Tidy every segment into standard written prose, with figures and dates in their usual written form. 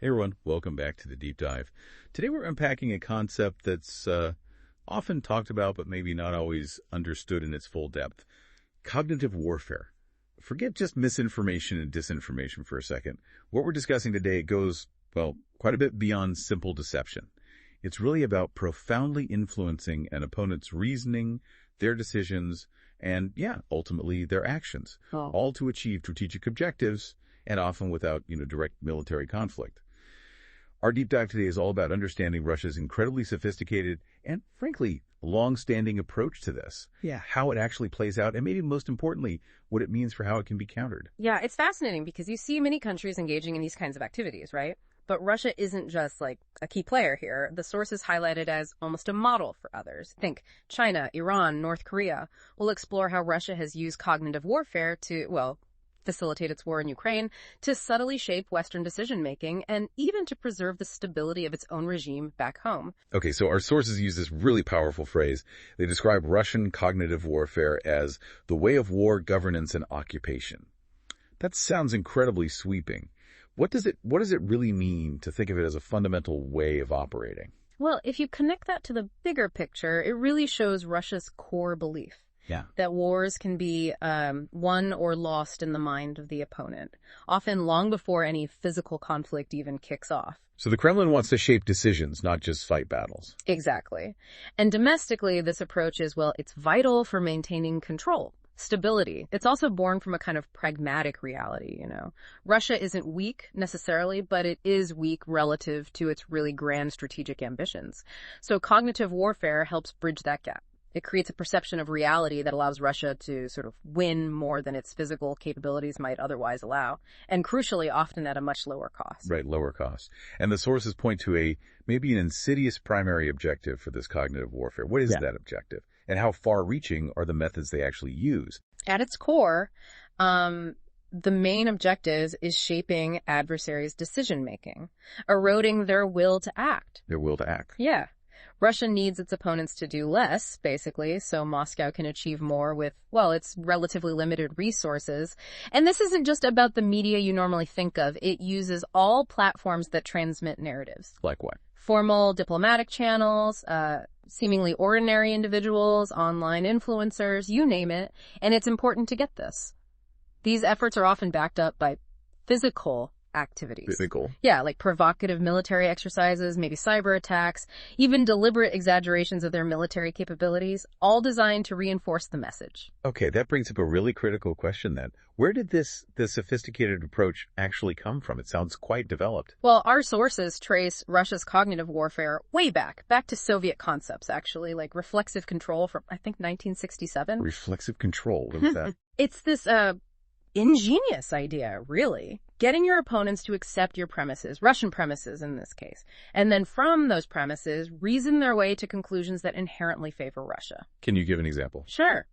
Hey everyone, welcome back to the Deep Dive. Today we're unpacking a concept that's often talked about but maybe not always understood in its full depth. Cognitive warfare. Forget just misinformation and disinformation for a second. What we're discussing today goes, well, quite a bit beyond simple deception. It's really about profoundly influencing an opponent's reasoning, their decisions, and ultimately their actions, all to achieve strategic objectives and often without, direct military conflict. Our deep dive today is all about understanding Russia's incredibly sophisticated and, frankly, long-standing approach to this. Yeah. How it actually plays out, and maybe most importantly, what it means for how it can be countered. Yeah, it's fascinating because you see many countries engaging in these kinds of activities, right? But Russia isn't just like a key player here. The source is highlighted as almost a model for others. Think China, Iran, North Korea. We'll explore how Russia has used cognitive warfare to, facilitate its war in Ukraine, to subtly shape Western decision-making, and even to preserve the stability of its own regime back home. Okay, so our sources use this really powerful phrase. They describe Russian cognitive warfare as the way of war, governance, and occupation. That sounds incredibly sweeping. What does it really mean to think of it as a fundamental way of operating? Well, if you connect that to the bigger picture, it really shows Russia's core belief. Yeah. That wars can be won or lost in the mind of the opponent, often long before any physical conflict even kicks off. So the Kremlin wants to shape decisions, not just fight battles. Exactly. And domestically, this approach is, it's vital for maintaining control, stability. It's also born from a kind of pragmatic reality, Russia isn't weak necessarily, but it is weak relative to its really grand strategic ambitions. So cognitive warfare helps bridge that gap. It creates a perception of reality that allows Russia to sort of win more than its physical capabilities might otherwise allow, and crucially, often at a much lower cost. Right, lower cost. And the sources point to maybe an insidious primary objective for this cognitive warfare. What is that objective? And how far-reaching are the methods they actually use? At its core, the main objective is shaping adversaries' decision-making, eroding their will to act. Their will to act. Yeah. Russia needs its opponents to do less, basically, so Moscow can achieve more with, its relatively limited resources. And this isn't just about the media you normally think of. It uses all platforms that transmit narratives. Like what? Formal diplomatic channels, seemingly ordinary individuals, online influencers, you name it. And it's important to get this. These efforts are often backed up by physical activities. Physical. Yeah, like provocative military exercises, maybe cyber attacks, even deliberate exaggerations of their military capabilities, all designed to reinforce the message. Okay, that brings up a really critical question then. Where did this sophisticated approach actually come from? It sounds quite developed. Well, our sources trace Russia's cognitive warfare way back to Soviet concepts, actually, like reflexive control from, I think, 1967. Reflexive control, what is that? It's this, ingenious idea, really. Getting your opponents to accept your premises, Russian premises in this case, and then from those premises, reason their way to conclusions that inherently favor Russia. Can you give an example? Sure.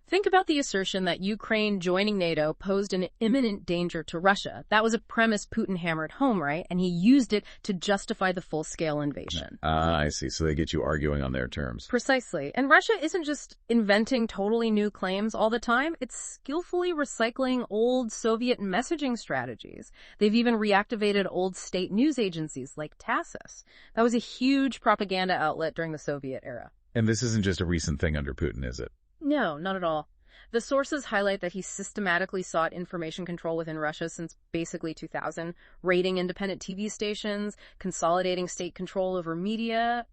Think about the assertion that Ukraine joining NATO posed an imminent danger to Russia. That was a premise Putin hammered home, right? And he used it to justify the full-scale invasion. I see. So they get you arguing on their terms. Precisely. And Russia isn't just inventing totally new claims all the time. It's skillfully recycling old Soviet messaging strategies. They've even reactivated old state news agencies like TASS. That was a huge propaganda outlet during the Soviet era. And this isn't just a recent thing under Putin, is it? No, not at all. The sources highlight that he systematically sought information control within Russia since basically 2000, raiding independent TV stations, consolidating state control over media,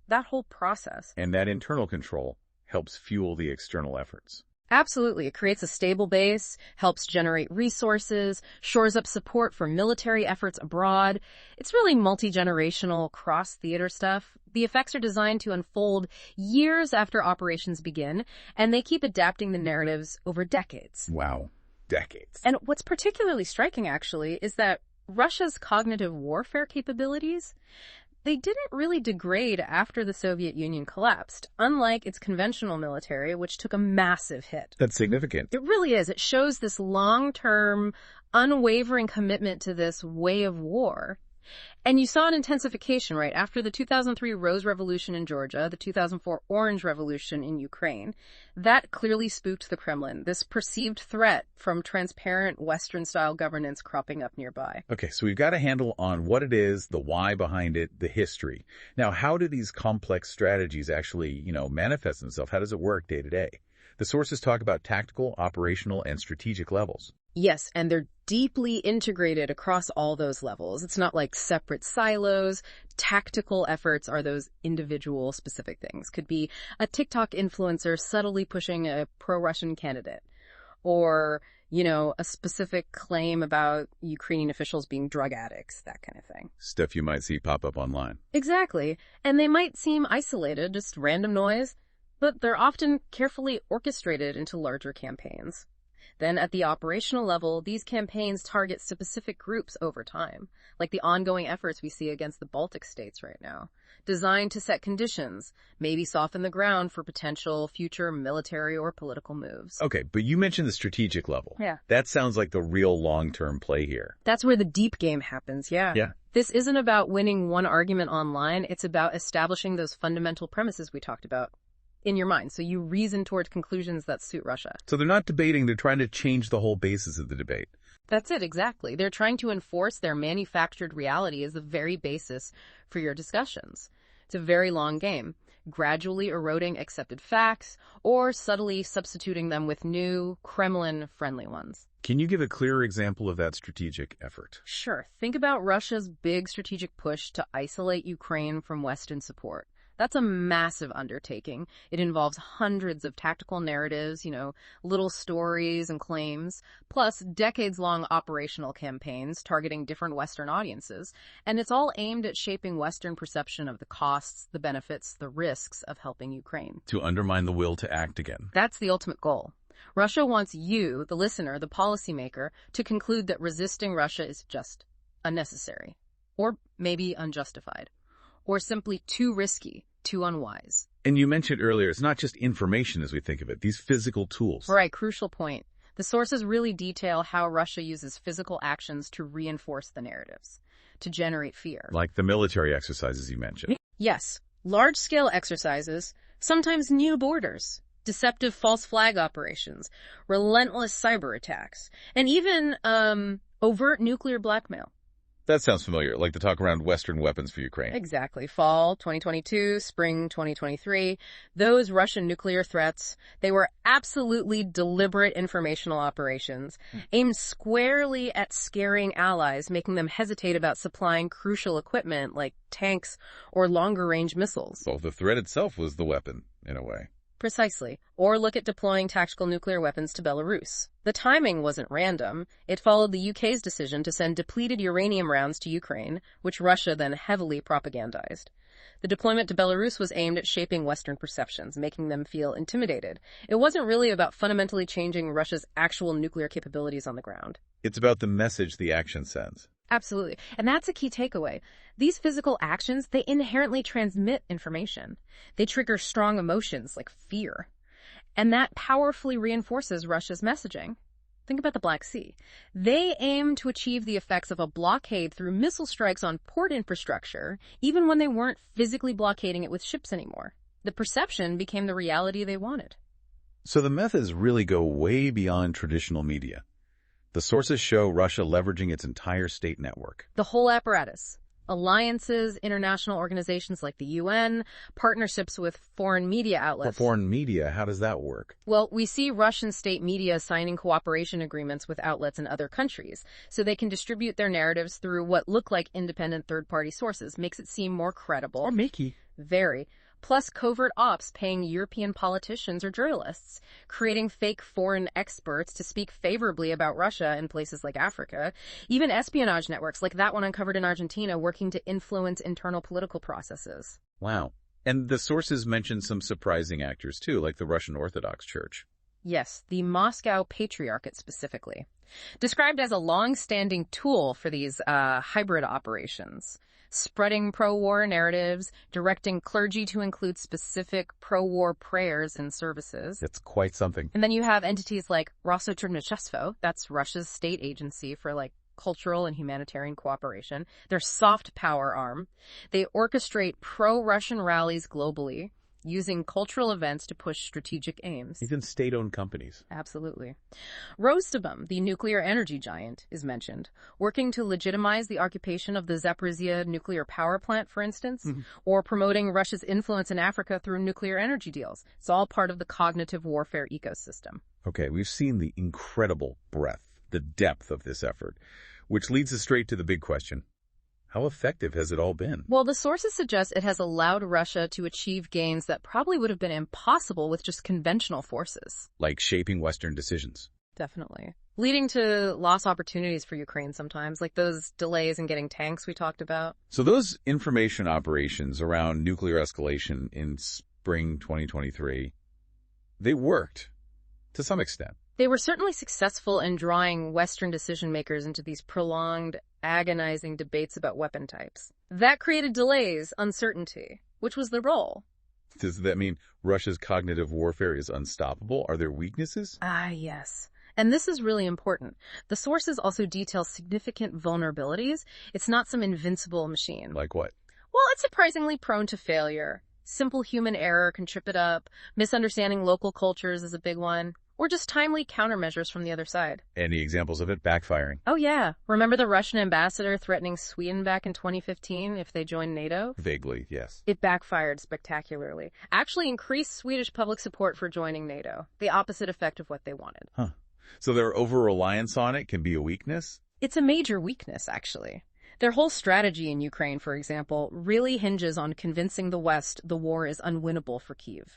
that whole process. And that internal control helps fuel the external efforts. Absolutely. It creates a stable base, helps generate resources, shores up support for military efforts abroad. It's really multi-generational, cross-theater stuff. The effects are designed to unfold years after operations begin, and they keep adapting the narratives over decades. Wow. Decades. And what's particularly striking, actually, is that Russia's cognitive warfare capabilities, they didn't really degrade after the Soviet Union collapsed, unlike its conventional military, which took a massive hit. That's significant. It really is. It shows this long-term, unwavering commitment to this way of war. And you saw an intensification, right? After the 2003 Rose Revolution in Georgia, the 2004 Orange Revolution in Ukraine, that clearly spooked the Kremlin, this perceived threat from transparent Western-style governance cropping up nearby. Okay, so we've got a handle on what it is, the why behind it, the history. Now, how do these complex strategies actually, manifest themselves? How does it work day to day? The sources talk about tactical, operational, and strategic levels. Yes, and they're deeply integrated across all those levels. It's not like separate silos. Tactical efforts are those individual specific things. Could be a TikTok influencer subtly pushing a pro-Russian candidate, or, a specific claim about Ukrainian officials being drug addicts, that kind of thing. Stuff you might see pop up online. Exactly. And they might seem isolated, just random noise, but they're often carefully orchestrated into larger campaigns. Then at the operational level, these campaigns target specific groups over time, like the ongoing efforts we see against the Baltic states right now, designed to set conditions, maybe soften the ground for potential future military or political moves. Okay, but you mentioned the strategic level. Yeah. That sounds like the real long-term play here. That's where the deep game happens, yeah. Yeah. This isn't about winning one argument online, it's about establishing those fundamental premises we talked about in your mind, so you reason toward conclusions that suit Russia. So they're not debating, they're trying to change the whole basis of the debate. That's it, exactly. They're trying to enforce their manufactured reality as the very basis for your discussions. It's a very long game, gradually eroding accepted facts or subtly substituting them with new, Kremlin-friendly ones. Can you give a clearer example of that strategic effort? Sure. Think about Russia's big strategic push to isolate Ukraine from Western support. That's a massive undertaking. It involves hundreds of tactical narratives, little stories and claims, plus decades-long operational campaigns targeting different Western audiences. And it's all aimed at shaping Western perception of the costs, the benefits, the risks of helping Ukraine. To undermine the will to act again. That's the ultimate goal. Russia wants you, the listener, the policymaker, to conclude that resisting Russia is just unnecessary, or maybe unjustified, or simply too risky, too unwise. And you mentioned earlier, it's not just information as we think of it, these physical tools. Right, crucial point. The sources really detail how Russia uses physical actions to reinforce the narratives, to generate fear. Like the military exercises you mentioned. Yes, large-scale exercises, sometimes new borders, deceptive false flag operations, relentless cyber attacks, and even overt nuclear blackmail. That sounds familiar, like the talk around Western weapons for Ukraine. Exactly. Fall 2022, spring 2023. Those Russian nuclear threats, they were absolutely deliberate informational operations aimed squarely at scaring allies, making them hesitate about supplying crucial equipment like tanks or longer-range missiles. Well, the threat itself was the weapon, in a way. Precisely. Or look at deploying tactical nuclear weapons to Belarus. The timing wasn't random. It followed the UK's decision to send depleted uranium rounds to Ukraine, which Russia then heavily propagandized. The deployment to Belarus was aimed at shaping Western perceptions, making them feel intimidated. It wasn't really about fundamentally changing Russia's actual nuclear capabilities on the ground. It's about the message the action sends. Absolutely. And that's a key takeaway. These physical actions, they inherently transmit information. They trigger strong emotions like fear. And that powerfully reinforces Russia's messaging. Think about the Black Sea. They aim to achieve the effects of a blockade through missile strikes on port infrastructure, even when they weren't physically blockading it with ships anymore. The perception became the reality they wanted. So the methods really go way beyond traditional media. The sources show Russia leveraging its entire state network. The whole apparatus. Alliances, international organizations like the UN, partnerships with foreign media outlets. For foreign media, how does that work? Well, we see Russian state media signing cooperation agreements with outlets in other countries, so they can distribute their narratives through what look like independent third-party sources. Makes it seem more credible. Or makey. Very. Plus covert ops paying European politicians or journalists, creating fake foreign experts to speak favorably about Russia in places like Africa, even espionage networks like that one uncovered in Argentina working to influence internal political processes. Wow. And the sources mention some surprising actors too, like the Russian Orthodox Church. Yes, the Moscow Patriarchate specifically. Described as a long-standing tool for these hybrid operations. Spreading pro-war narratives, directing clergy to include specific pro-war prayers and services. That's quite something. And then you have entities like Rossoternmechstvo, that's Russia's state agency for cultural and humanitarian cooperation. Their soft power arm. They orchestrate pro-Russian rallies globally, using cultural events to push strategic aims. Even state-owned companies. Absolutely. Rosatom, the nuclear energy giant, is mentioned, working to legitimize the occupation of the Zaporizhia nuclear power plant, for instance, or promoting Russia's influence in Africa through nuclear energy deals. It's all part of the cognitive warfare ecosystem. Okay, we've seen the incredible breadth, the depth of this effort, which leads us straight to the big question. How effective has it all been? Well, the sources suggest it has allowed Russia to achieve gains that probably would have been impossible with just conventional forces. Like shaping Western decisions. Definitely. Leading to lost opportunities for Ukraine sometimes, like those delays in getting tanks we talked about. So those information operations around nuclear escalation in spring 2023, they worked to some extent. They were certainly successful in drawing Western decision-makers into these prolonged, agonizing debates about weapon types. That created delays, uncertainty, which was the role. Does that mean Russia's cognitive warfare is unstoppable? Are there weaknesses? Ah, yes. And this is really important. The sources also detail significant vulnerabilities. It's not some invincible machine. Like what? Well, it's surprisingly prone to failure. Simple human error can trip it up. Misunderstanding local cultures is a big one. Or just timely countermeasures from the other side. Any examples of it backfiring? Oh, yeah. Remember the Russian ambassador threatening Sweden back in 2015 if they joined NATO? Vaguely, yes. It backfired spectacularly. Actually increased Swedish public support for joining NATO. The opposite effect of what they wanted. Huh. So their over-reliance on it can be a weakness? It's a major weakness, actually. Their whole strategy in Ukraine, for example, really hinges on convincing the West the war is unwinnable for Kyiv.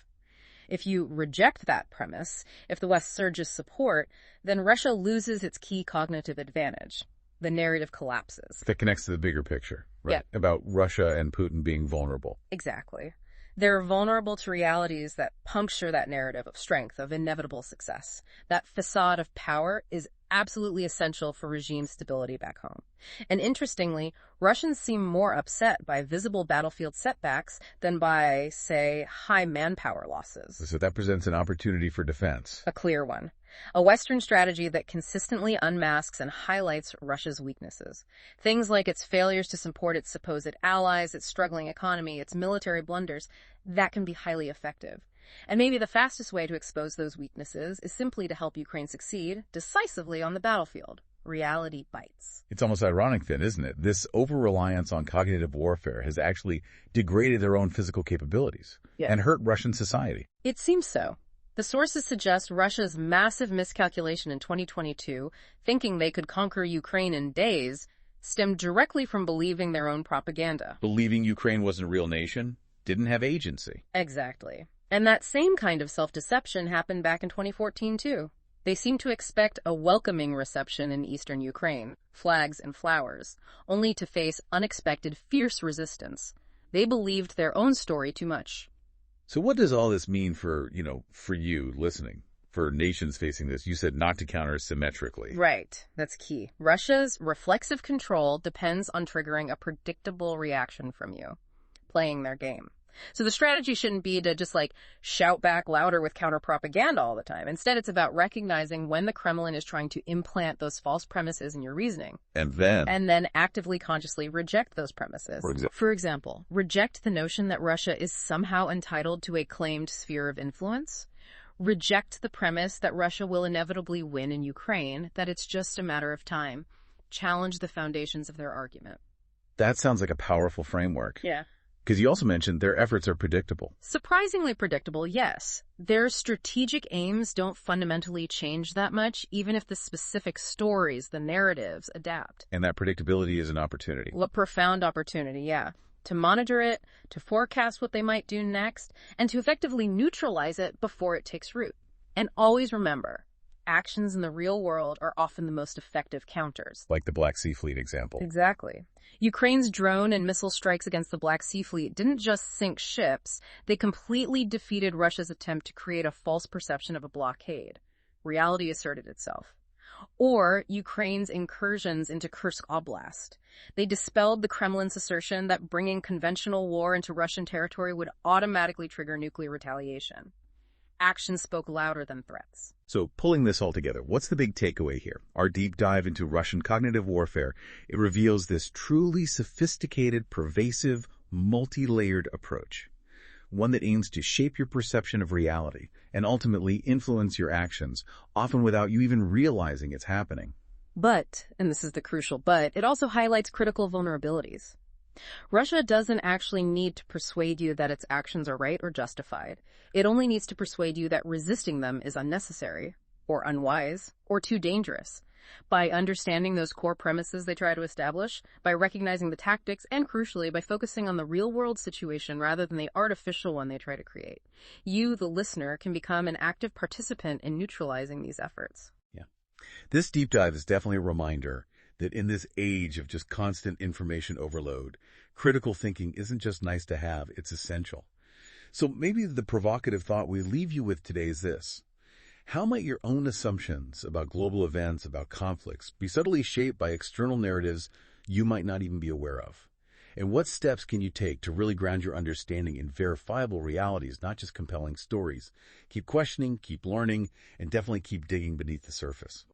If you reject that premise, if the West surges support, then Russia loses its key cognitive advantage. The narrative collapses. That connects to the bigger picture, right? Yeah. About Russia and Putin being vulnerable. Exactly. They're vulnerable to realities that puncture that narrative of strength, of inevitable success. That facade of power is absolutely essential for regime stability back home. And interestingly, Russians seem more upset by visible battlefield setbacks than by, say, high manpower losses. So that presents an opportunity for defense. A clear one. A Western strategy that consistently unmasks and highlights Russia's weaknesses. Things like its failures to support its supposed allies, its struggling economy, its military blunders, that can be highly effective. And maybe the fastest way to expose those weaknesses is simply to help Ukraine succeed decisively on the battlefield. Reality bites. It's almost ironic then, isn't it? This over-reliance on cognitive warfare has actually degraded their own physical capabilities and hurt Russian society. It seems so. The sources suggest Russia's massive miscalculation in 2022, thinking they could conquer Ukraine in days, stemmed directly from believing their own propaganda. Believing Ukraine wasn't a real nation, didn't have agency. Exactly. And that same kind of self-deception happened back in 2014, too. They seemed to expect a welcoming reception in eastern Ukraine, flags and flowers, only to face unexpected, fierce resistance. They believed their own story too much. So what does all this mean for you listening, for nations facing this? You said not to counter symmetrically. Right. That's key. Russia's reflexive control depends on triggering a predictable reaction from you, playing their game. So the strategy shouldn't be to just shout back louder with counter-propaganda all the time. Instead, it's about recognizing when the Kremlin is trying to implant those false premises in your reasoning. And then actively, consciously reject those premises. For example, reject the notion that Russia is somehow entitled to a claimed sphere of influence. Reject the premise that Russia will inevitably win in Ukraine, that it's just a matter of time. Challenge the foundations of their argument. That sounds like a powerful framework. Yeah. Because you also mentioned their efforts are predictable. Surprisingly predictable, yes. Their strategic aims don't fundamentally change that much, even if the specific stories, the narratives, adapt. And that predictability is an opportunity. What profound opportunity, yeah. To monitor it, to forecast what they might do next, and to effectively neutralize it before it takes root. And always remember, actions in the real world are often the most effective counters. Like the Black Sea Fleet example. Exactly. Ukraine's drone and missile strikes against the Black Sea Fleet didn't just sink ships, they completely defeated Russia's attempt to create a false perception of a blockade. Reality asserted itself. Or Ukraine's incursions into Kursk Oblast. They dispelled the Kremlin's assertion that bringing conventional war into Russian territory would automatically trigger nuclear retaliation. Actions spoke louder than threats. So pulling this all together, what's the big takeaway here? Our deep dive into Russian cognitive warfare, it reveals this truly sophisticated, pervasive, multi-layered approach. One that aims to shape your perception of reality and ultimately influence your actions, often without you even realizing it's happening. But, and this is the crucial but, it also highlights critical vulnerabilities. Russia doesn't actually need to persuade you that its actions are right or justified. It only needs to persuade you that resisting them is unnecessary, or unwise, or too dangerous. By understanding those core premises they try to establish, by recognizing the tactics, and crucially, by focusing on the real-world situation rather than the artificial one they try to create, you, the listener, can become an active participant in neutralizing these efforts. Yeah. This deep dive is definitely a reminder that in this age of just constant information overload, critical thinking isn't just nice to have, it's essential. So maybe the provocative thought we leave you with today is this. How might your own assumptions about global events, about conflicts, be subtly shaped by external narratives you might not even be aware of? And what steps can you take to really ground your understanding in verifiable realities, not just compelling stories? Keep questioning, keep learning, and definitely keep digging beneath the surface.